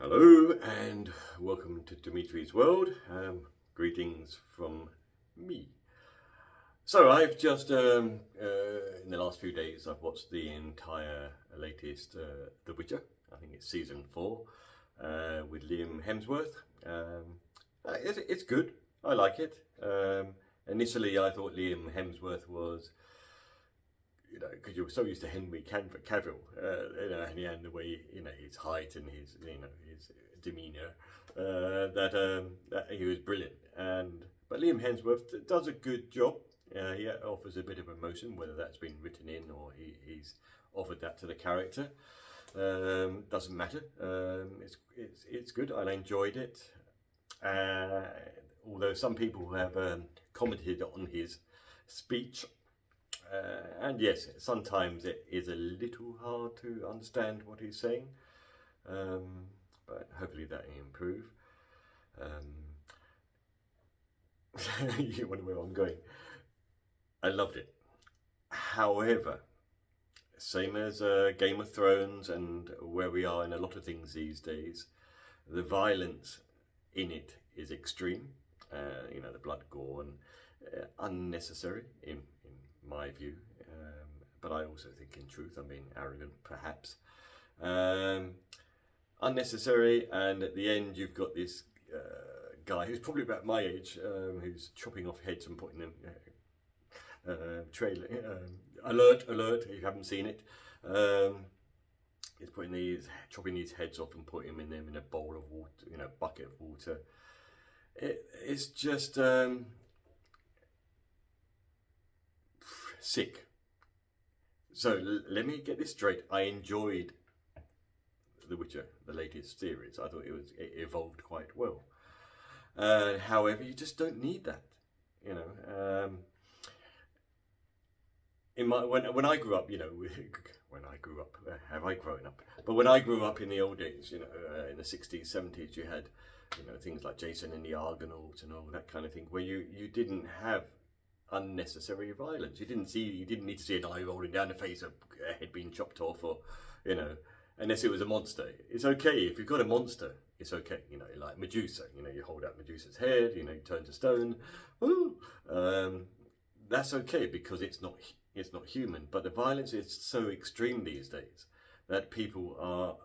Hello and welcome to Dimitri's World. Greetings from me. So I've just, in the last few days, I've watched the entire latest The Witcher. I think it's season 4 with Liam Hemsworth. It's good. I like it. Initially, I thought Liam Hemsworth was, because you're so used to Henry Cavill, and the way, his height and his, his demeanour, that he was brilliant. But Liam Hemsworth does a good job. He offers a bit of emotion, whether that's been written in or he's offered that to the character. Doesn't matter. It's good. I enjoyed it. Although some people have commented on his speech. And yes, sometimes it is a little hard to understand what he's saying, but hopefully that will improve. You wonder where I'm going. I loved it. However, same as Game of Thrones and where we are in a lot of things these days, the violence in it is extreme. The blood, gore, and unnecessary in my view, but I also think in truth I'm being arrogant perhaps. Unnecessary, and at the end you've got this guy who's probably about my age, who's chopping off heads and putting them trailer alert if you haven't seen it. He's chopping these heads off and putting them in a bowl of water, bucket of water. It's just sick. So let me get this straight. I enjoyed The Witcher, the latest series. I thought it evolved quite well. However, you just don't need that. When I grew up, have I grown up? But when I grew up in the old days, in the 60s, 70s, you had, things like Jason and the Argonauts and all that kind of thing, where you didn't have unnecessary violence. You didn't need to see an eye rolling down the face, a head being chopped off, or unless it was a monster. It's okay if you've got a monster. It's okay, like Medusa. You hold out Medusa's head. You turn to stone. Woo! That's okay because it's not human. But the violence is so extreme these days that people are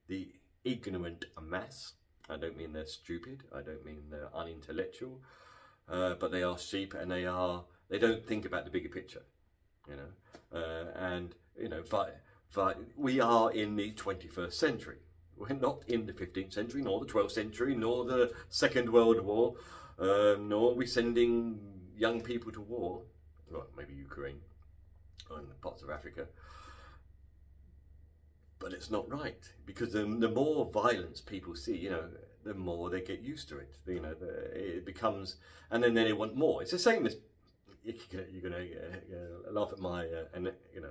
the ignorant mass. I don't mean they're stupid. I don't mean they're unintellectual. But they are sheep, and they don't think about the bigger picture, but we are in the 21st century. We're not in the 15th century, nor the 12th century, nor the Second World War, nor are we sending young people to war. Well, maybe Ukraine and parts of Africa. But it's not right, because the more violence people see, the more they get used to it. It becomes, and then they want more. It's the same as, you're going to laugh at my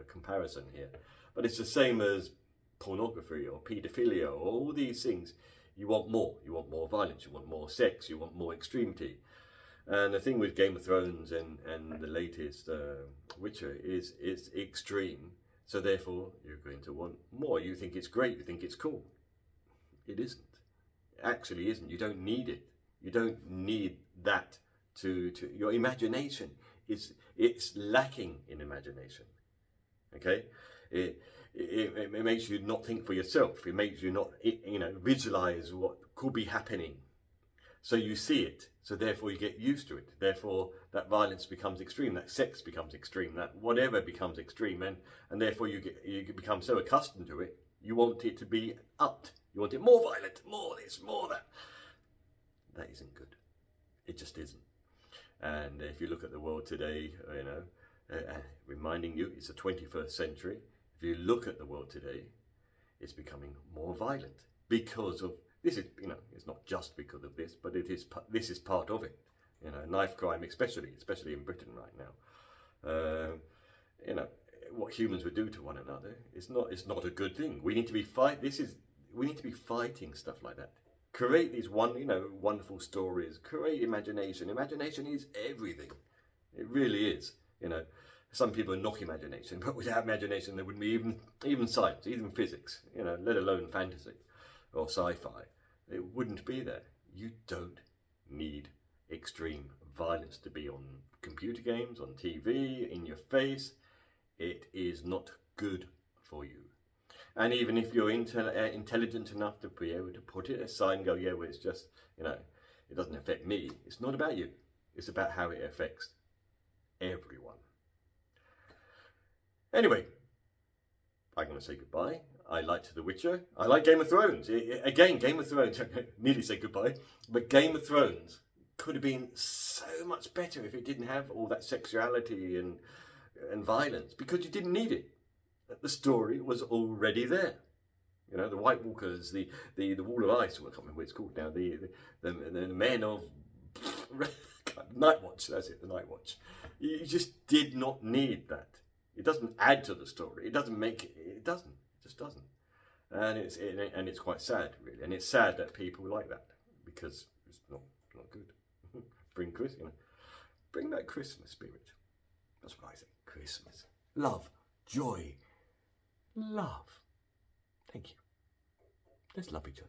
comparison here, but it's the same as pornography or paedophilia or all these things. You want more. You want more violence. You want more sex. You want more extremity. And the thing with Game of Thrones and the latest Witcher is it's extreme. So therefore, you're going to want more. You think it's great. You think it's cool. It isn't. It actually isn't. You don't need it. You don't need that to your imagination. It's lacking in imagination. Okay? It makes you not think for yourself. It makes you not, visualize what could be happening. So you see it. So therefore you get used to it. Therefore that violence becomes extreme, that sex becomes extreme, that whatever becomes extreme, and therefore you become so accustomed to it, you want it to be upped. You want it more violent, more this, more that. That isn't good. It just isn't. And if you look at the world today, reminding you it's the 21st century. If you look at the world today, it's becoming more violent because of this. Is it's not just because of this, but this is part of it. Knife crime, especially in Britain right now. What humans would do to one another. It's not a good thing. We need to be fighting stuff like that. Create these wonderful stories. Create imagination. Imagination is everything. It really is. Some people knock imagination, but without imagination there wouldn't be even science, even physics. Let alone fantasy. or sci-fi, it wouldn't be there. You don't need extreme violence to be on computer games, on TV, in your face. It is not good for you. And even if you're intelligent enough to be able to put it aside and go, yeah, well, it's just, it doesn't affect me. It's not about you. It's about how it affects everyone. Anyway, I'm going to say goodbye. I liked The Witcher. I like Game of Thrones. Again, Game of Thrones, nearly said goodbye, but Game of Thrones could have been so much better if it didn't have all that sexuality and violence, because you didn't need it. The story was already there. The White Walkers, the Wall of Ice, I can't remember what it's called now, the men of Night Watch, that's it, the Night Watch. You just did not need that. It doesn't add to the story. It doesn't make it. It doesn't. It just doesn't. And it's quite sad, really. And it's sad that people like that, because it's not good. Bring that Christmas spirit. That's what I say. Christmas, love, joy, love. Thank you. Let's love each other.